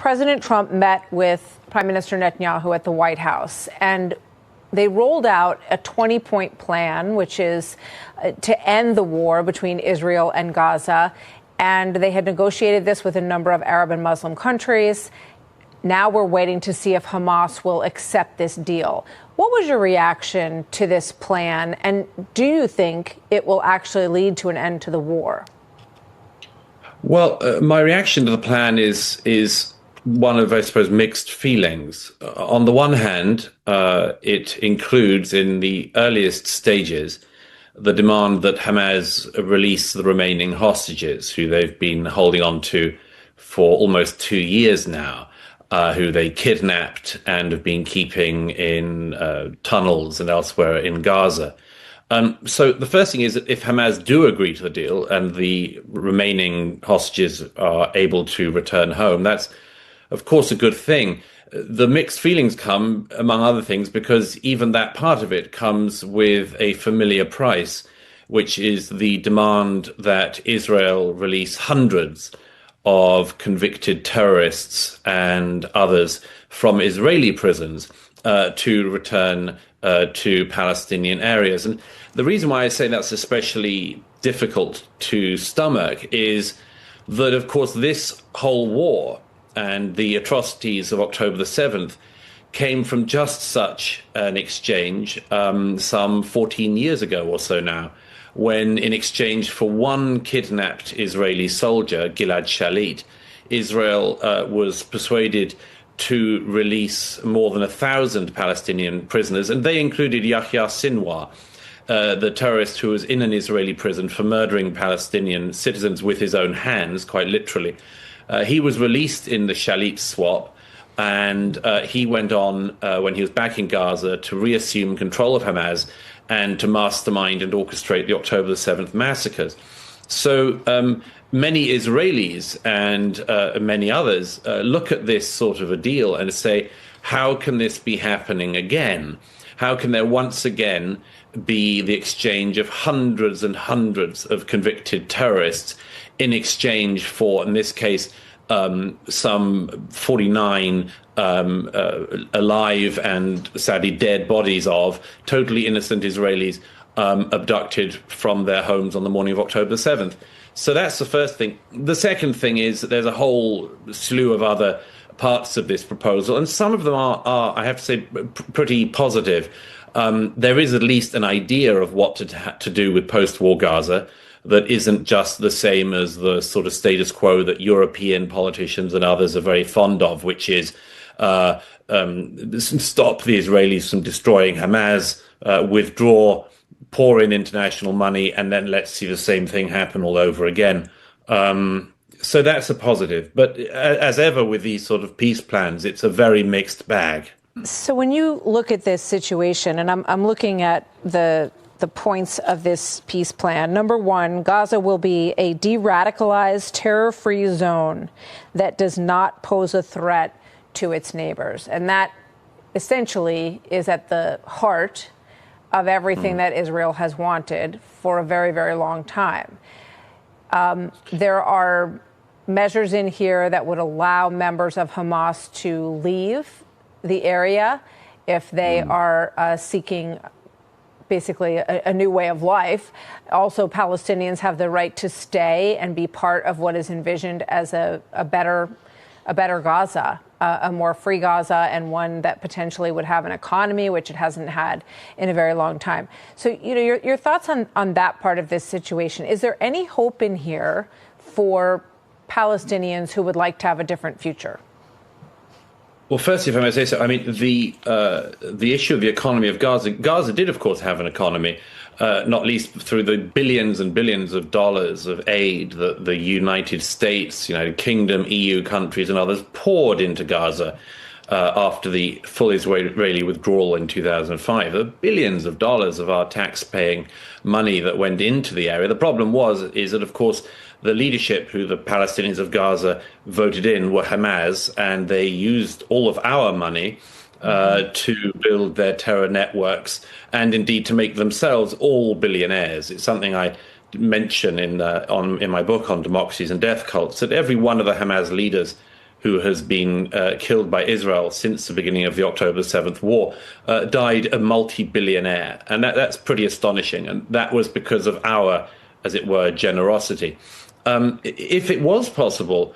President Trump met with Prime Minister Netanyahu at the White House, and they rolled out a 20-point plan, which is to end the war between Israel and Gaza. And they had negotiated this with a number of Arab and Muslim countries. Now we're waiting to see if Hamas will accept this deal. What was your reaction to this plan? And do you think it will actually lead to an end to the war? Well, my reaction to the plan is one of, I suppose, mixed feelings. On the one hand, it includes in the earliest stages the demand that Hamas release the remaining hostages who they've been holding on to for almost 2 years now, who they kidnapped and have been keeping in tunnels and elsewhere in Gaza. So the first thing is that if Hamas do agree to the deal and the remaining hostages are able to return home, that's, of course, a good thing. The mixed feelings come, among other things, because even that part of it comes with a familiar price, which is the demand that Israel release hundreds of convicted terrorists and others from Israeli prisons to return to Palestinian areas. And the reason why I say that's especially difficult to stomach is that, of course, this whole war and the atrocities of October the 7th came from just such an exchange some 14 years ago or so now, when in exchange for one kidnapped Israeli soldier, Gilad Shalit, Israel was persuaded to release more than 1,000 Palestinian prisoners, and they included Yahya Sinwar, the terrorist who was in an Israeli prison for murdering Palestinian citizens with his own hands, quite literally. He was released in the Shalit swap, and he went on, when he was back in Gaza, to reassume control of Hamas and to mastermind and orchestrate the October the 7th massacres. So many Israelis and many others look at this sort of a deal and say, how can this be happening again? How can there once again be the exchange of hundreds and hundreds of convicted terrorists in exchange for, in this case, some 49 alive and sadly dead bodies of totally innocent Israelis abducted from their homes on the morning of October the 7th. So that's the first thing. The second thing is that there's a whole slew of other parts of this proposal, and some of them are I have to say, pretty positive. There is at least an idea of what to do with post-war Gaza that isn't just the same as the sort of status quo that European politicians and others are very fond of, which is stop the Israelis from destroying Hamas, withdraw, pour in international money, and then let's see the same thing happen all over again. So that's a positive. But as ever with these sort of peace plans, it's a very mixed bag. So when you look at this situation, and I'm looking at the points of this peace plan. Number one, Gaza will be a de-radicalized, terror-free zone that does not pose a threat to its neighbors. And that essentially is at the heart of everything that Israel has wanted for a very, very long time. There are measures in here that would allow members of Hamas to leave the area if they are seeking basically a new way of life. Also, Palestinians have the right to stay and be part of what is envisioned as a better Gaza, a more free Gaza, and one that potentially would have an economy, which it hasn't had in a very long time. So, your thoughts on that part of this situation. Is there any hope in here for Palestinians who would like to have a different future? Well, firstly, if I may say so, I mean, the issue of the economy of Gaza did, of course, have an economy, not least through the billions and billions of dollars of aid that the United States, United Kingdom, EU countries and others poured into Gaza after the full Israeli withdrawal in 2005. The billions of dollars of our tax-paying money that went into the area. The problem is that, of course, the leadership who the Palestinians of Gaza voted in were Hamas, and they used all of our money to build their terror networks and indeed to make themselves all billionaires. It's something I mention in my book on democracies and death cults, that every one of the Hamas leaders who has been killed by Israel since the beginning of the October 7th war, died a multi-billionaire. And that's pretty astonishing. And that was because of our, as it were, generosity. If it was possible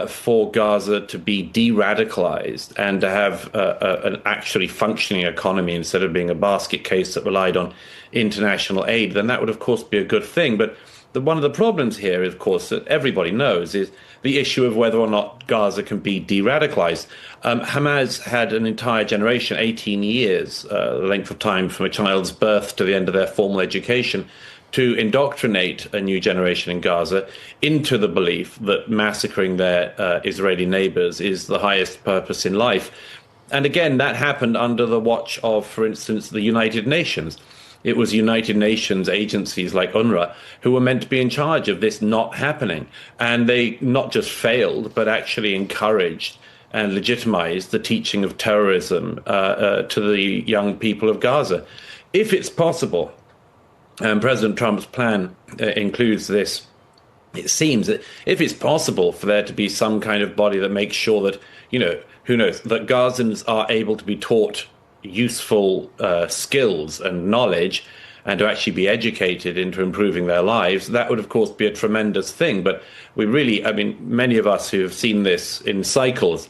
for Gaza to be de-radicalized and to have an actually functioning economy instead of being a basket case that relied on international aid, then that would, of course, be a good thing. But one of the problems here, of course, that everybody knows is the issue of whether or not Gaza can be de-radicalized. Hamas had an entire generation, 18 years, the length of time from a child's birth to the end of their formal education, to indoctrinate a new generation in Gaza into the belief that massacring their Israeli neighbors is the highest purpose in life. And again, that happened under the watch of, for instance, the United Nations. It was United Nations agencies like UNRWA who were meant to be in charge of this not happening. And they not just failed, but actually encouraged and legitimized the teaching of terrorism to the young people of Gaza. If it's possible, and President Trump's plan includes this, it seems that if it's possible for there to be some kind of body that makes sure that, who knows, that Gazans are able to be taught useful skills and knowledge and to actually be educated into improving their lives, that would, of course, be a tremendous thing. But we really, many of us who have seen this in cycles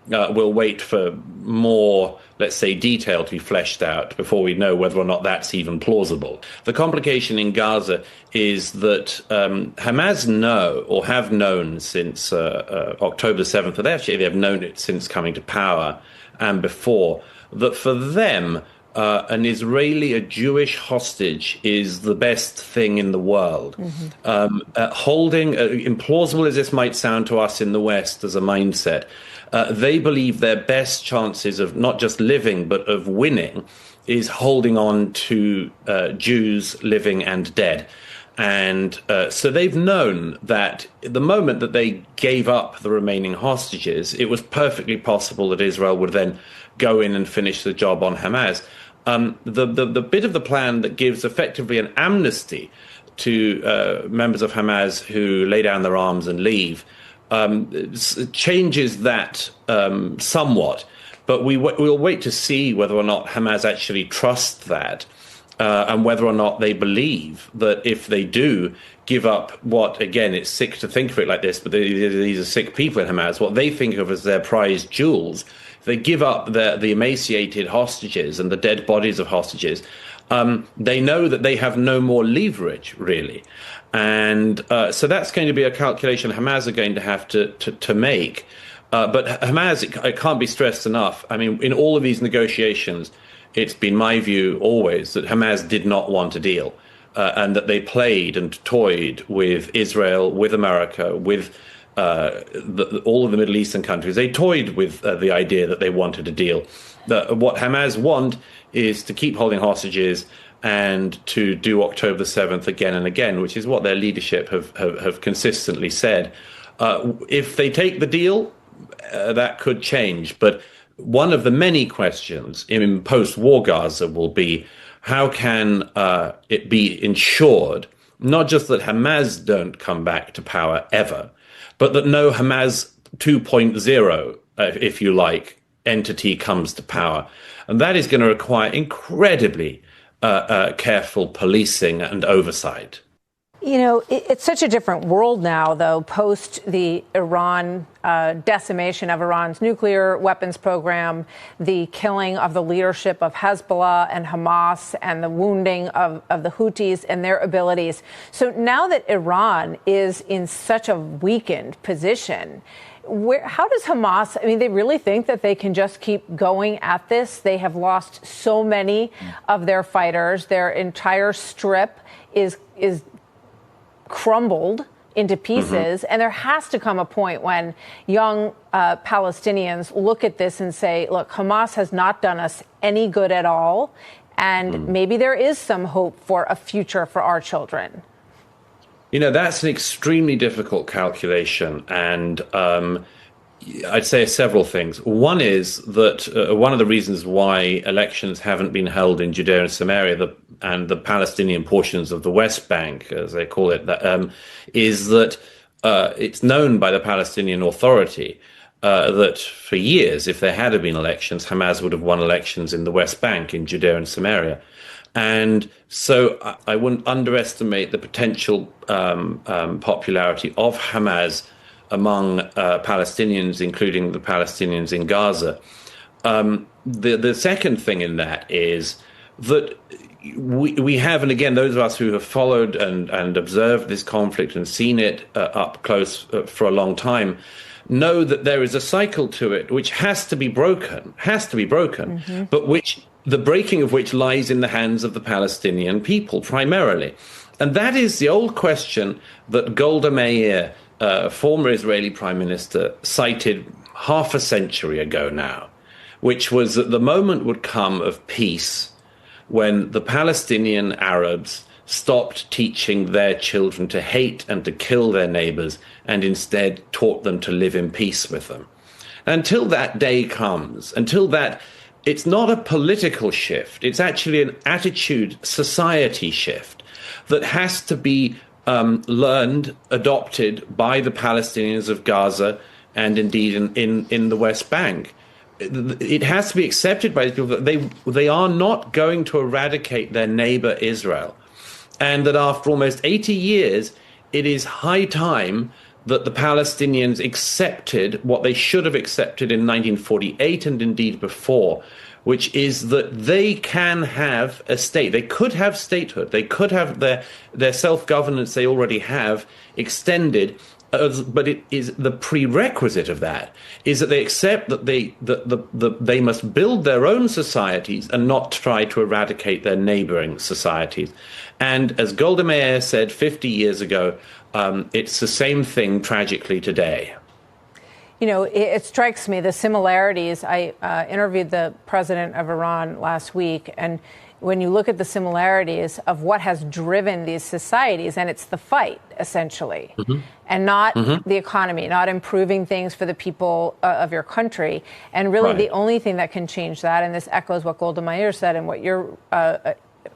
will wait for more, let's say, detail to be fleshed out before we know whether or not that's even plausible. The complication in Gaza is that Hamas know, or have known since October 7th, but actually they have known it since coming to power and before, that for them, an Israeli, a Jewish hostage is the best thing in the world. Holding, implausible as this might sound to us in the West as a mindset, they believe their best chances of not just living, but of winning is holding on to Jews living and dead. And so they've known that the moment that they gave up the remaining hostages, it was perfectly possible that Israel would then go in and finish the job on Hamas. The bit of the plan that gives effectively an amnesty to members of Hamas who lay down their arms and leave changes that somewhat. But we'll wait to see whether or not Hamas actually trusts that and whether or not they believe that if they do give up what, again, it's sick to think of it like this, but these are sick people in Hamas, what they think of as their prized jewels, if they give up the emaciated hostages and the dead bodies of hostages, they know that they have no more leverage, really. And so that's going to be a calculation Hamas are going to have to make. But Hamas, it can't be stressed enough. In all of these negotiations, it's been my view always that Hamas did not want a deal and that they played and toyed with Israel, with America, with all of the Middle Eastern countries. They toyed with the idea that they wanted a deal. What Hamas want is to keep holding hostages and to do October 7th again and again, which is what their leadership have consistently said. If they take the deal, that could change. But one of the many questions in post-war Gaza will be, how can it be ensured, not just that Hamas don't come back to power ever, but that no Hamas 2.0, if you like, entity comes to power. And that is going to require incredibly careful policing and oversight. It's such a different world now, though, post the Iran decimation of Iran's nuclear weapons program, the killing of the leadership of Hezbollah and Hamas, and the wounding of the Houthis and their abilities. So now that Iran is in such a weakened position, how does Hamas, they really think that they can just keep going at this? They have lost so many of their fighters. Their entire strip is crumbled into pieces. And there has to come a point when young Palestinians look at this and say, look, Hamas has not done us any good at all. And maybe there is some hope for a future for our children. That's an extremely difficult calculation. And I'd say several things. One is that one of the reasons why elections haven't been held in Judea and Samaria and the Palestinian portions of the West Bank, as they call it, is that it's known by the Palestinian Authority that for years, if there had been elections, Hamas would have won elections in the West Bank, in Judea and Samaria. And so I wouldn't underestimate the potential popularity of Hamas among Palestinians, including the Palestinians in Gaza. The second thing in that is that we have, and again, those of us who have followed and observed this conflict and seen it up close for a long time, know that there is a cycle to it which has to be broken, but which the breaking of which lies in the hands of the Palestinian people primarily. And that is the old question that Golda Meir, former Israeli prime minister, cited half a century ago now, which was that the moment would come of peace when the Palestinian Arabs stopped teaching their children to hate and to kill their neighbors and instead taught them to live in peace with them. Until that day comes, it's not a political shift, it's actually an attitude, society shift that has to be learned, adopted by the Palestinians of Gaza and indeed in the West Bank. It has to be accepted by these people that they are not going to eradicate their neighbor Israel. And that after almost 80 years, it is high time that the Palestinians accepted what they should have accepted in 1948 and indeed before, which is that they can have a state. They could have statehood. They could have their self-governance they already have extended. But it is the prerequisite of that is that they accept that they must build their own societies and not try to eradicate their neighboring societies. And as Golda Meir said 50 years ago, it's the same thing tragically today. You know, it strikes me the similarities. I interviewed the president of Iran last week, and when you look at the similarities of what has driven these societies, and it's the fight, essentially, and not the economy, not improving things for the people of your country. And really the only thing that can change that, and this echoes what Golda Meir said and what you're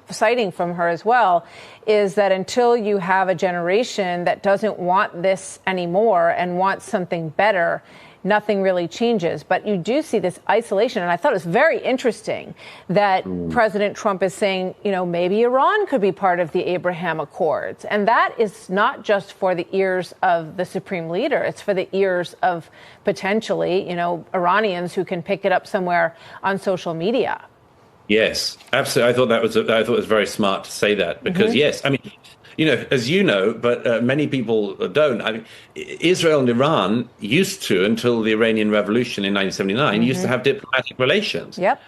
citing from her as well, is that until you have a generation that doesn't want this anymore and wants something better, nothing really changes. But you do see this isolation. And I thought it was very interesting that President Trump is saying, you know, maybe Iran could be part of the Abraham Accords. And that is not just for the ears of the supreme leader. It's for the ears of potentially, you know, Iranians who can pick it up somewhere on social media. Yes, absolutely. I thought it was very smart to say that because, yes, I mean, you know, as you know, but many people don't. I mean, Israel and Iran used to, until the Iranian Revolution in 1979, used to have diplomatic relations. Yep.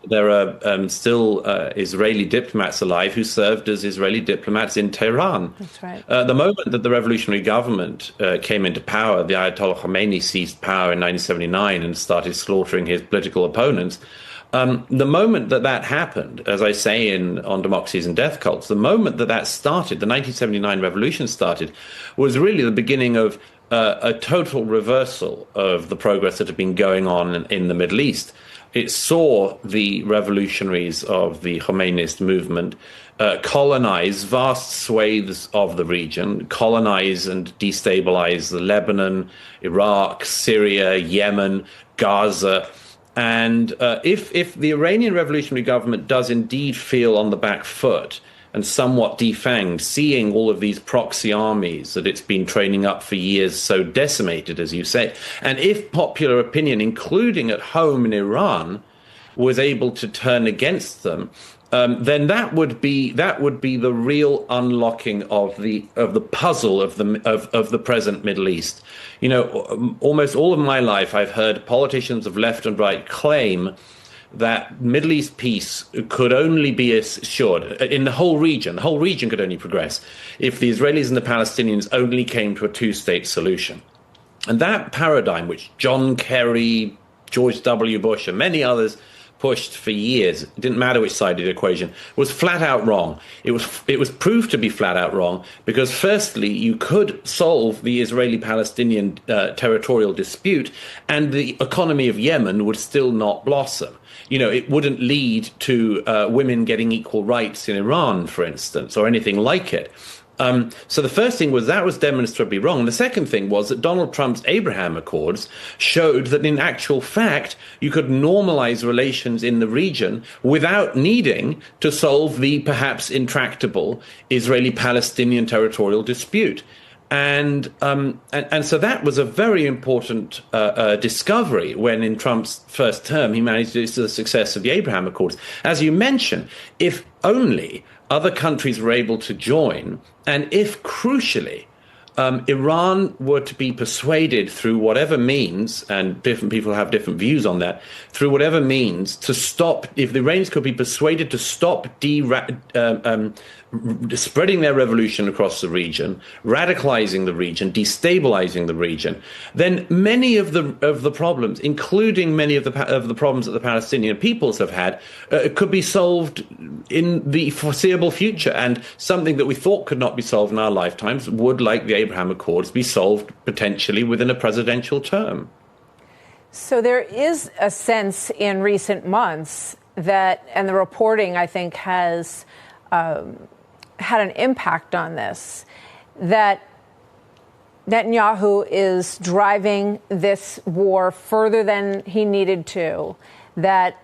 There are still Israeli diplomats alive who served as Israeli diplomats in Tehran. That's right. The moment that the revolutionary government came into power, the Ayatollah Khomeini seized power in 1979 and started slaughtering his political opponents. The moment that happened, as I say on Democracies and Death Cults, the moment that started, the 1979 revolution started, was really the beginning of a total reversal of the progress that had been going on in the Middle East. It saw the revolutionaries of the Khomeinist movement colonize vast swathes of the region, colonize and destabilize Lebanon, Iraq, Syria, Yemen, Gaza. And if the Iranian revolutionary government does indeed feel on the back foot and somewhat defanged, seeing all of these proxy armies that it's been training up for years so decimated, as you say, and if popular opinion, including at home in Iran, was able to turn against them, then that would be the real unlocking of the puzzle of the present Middle East. You know, almost all of my life, I've heard politicians of left and right claim that Middle East peace could only be assured in the whole region. The whole region could only progress if the Israelis and the Palestinians only came to a two-state solution. And that paradigm, which John Kerry, George W. Bush, and many others pushed for years, it didn't matter which side of the equation, was flat out wrong. It was proved to be flat out wrong because, firstly, you could solve the Israeli-Palestinian territorial dispute and the economy of Yemen would still not blossom. You know, it wouldn't lead to women getting equal rights in Iran, for instance, or anything like it. So the first thing was that was demonstrably wrong. The second thing was that Donald Trump's Abraham Accords showed that in actual fact, you could normalize relations in the region without needing to solve the perhaps intractable Israeli-Palestinian territorial dispute. And so that was a very important discovery when in Trump's first term he managed to do the success of the Abraham Accords. As you mentioned, if only other countries were able to join, and if crucially Iran were to be persuaded through whatever means, and different people have different views on that, through whatever means to stop, if the Iranians could be persuaded to stop spreading their revolution across the region, radicalizing the region, destabilizing the region, then many of the problems, including many of the problems that the Palestinian peoples have had, could be solved in the foreseeable future. And something that we thought could not be solved in our lifetimes would, like the Abraham Accords, be solved potentially within a presidential term. So there is a sense in recent months that, and the reporting, I think, has had an impact on this, that Netanyahu is driving this war further than he needed to, that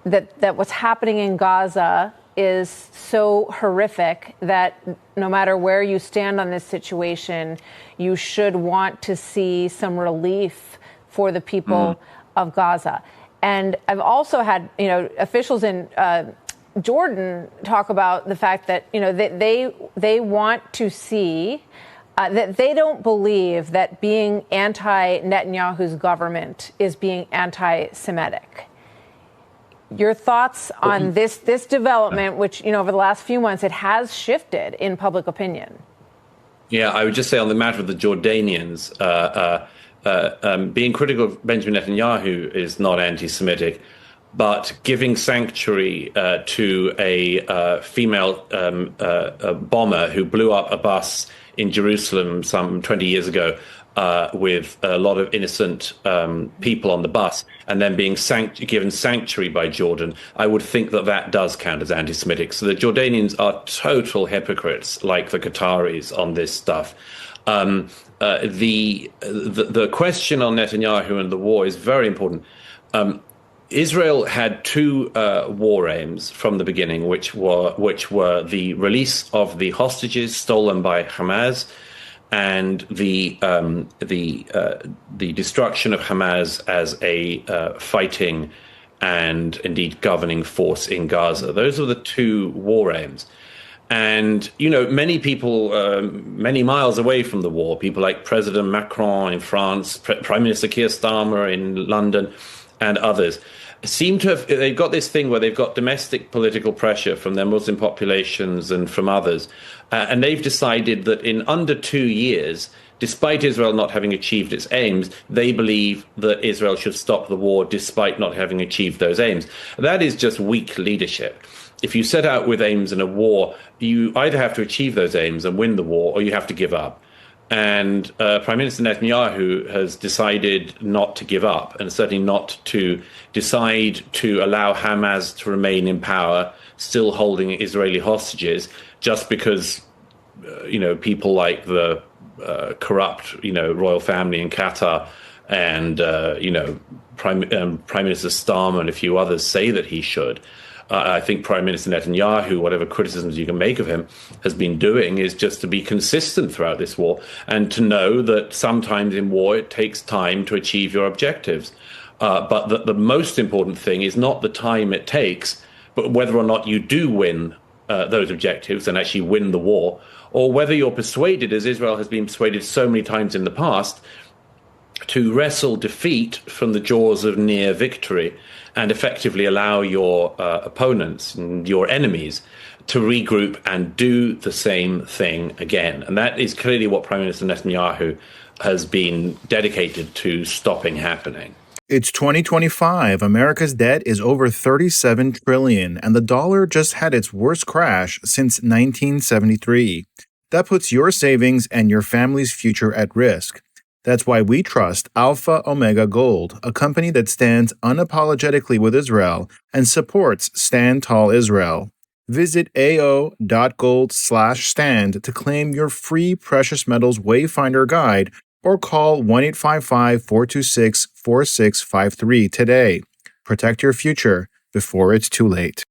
what's happening in Gaza is so horrific that no matter where you stand on this situation, you should want to see some relief for the people of Gaza. And I've also had, officials in Jordan talk about the fact that, they want to see that they don't believe that being anti-Netanyahu's government is being anti-Semitic. Your thoughts on this development, which, over the last few months, it has shifted in public opinion? Yeah, I would just say on the matter of the Jordanians, being critical of Benjamin Netanyahu is not anti-Semitic, but giving sanctuary to a female bomber who blew up a bus in Jerusalem some 20 years ago with a lot of innocent people on the bus, and then being given sanctuary by Jordan, I would think that does count as anti-Semitic. So the Jordanians are total hypocrites, like the Qataris, on this stuff. The question on Netanyahu and the war is very important. Israel had two war aims from the beginning, which were the release of the hostages stolen by Hamas and the destruction of Hamas as a fighting and indeed governing force in Gaza. Those are the two war aims. And, many people, many miles away from the war, people like President Macron in France, Prime Minister Keir Starmer in London, and others, seem to have, they've got this thing where they've got domestic political pressure from their Muslim populations and from others. And they've decided that in under 2 years, despite Israel not having achieved its aims, they believe that Israel should stop the war despite not having achieved those aims. That is just weak leadership. If you set out with aims in a war, you either have to achieve those aims and win the war, or you have to give up. And Prime Minister Netanyahu has decided not to give up, and certainly not to decide to allow Hamas to remain in power, still holding Israeli hostages, just because, people like the corrupt, royal family in Qatar and, Prime Minister Starmer and a few others say that he should. I think Prime Minister Netanyahu, whatever criticisms you can make of him, has been doing is just to be consistent throughout this war and to know that sometimes in war it takes time to achieve your objectives. But that the most important thing is not the time it takes, but whether or not you do win those objectives and actually win the war, or whether you're persuaded, as Israel has been persuaded so many times in the past, to wrestle defeat from the jaws of near victory and effectively allow your opponents and your enemies to regroup and do the same thing again. And that is clearly what Prime Minister Netanyahu has been dedicated to stopping happening. It's 2025. America's debt is over $37 trillion, and the dollar just had its worst crash since 1973. That puts your savings and your family's future at risk. That's why we trust Alpha Omega Gold, a company that stands unapologetically with Israel and supports Stand Tall Israel. Visit ao.gold/stand to claim your free precious metals wayfinder guide or call 1-855-426-4653 today. Protect your future before it's too late.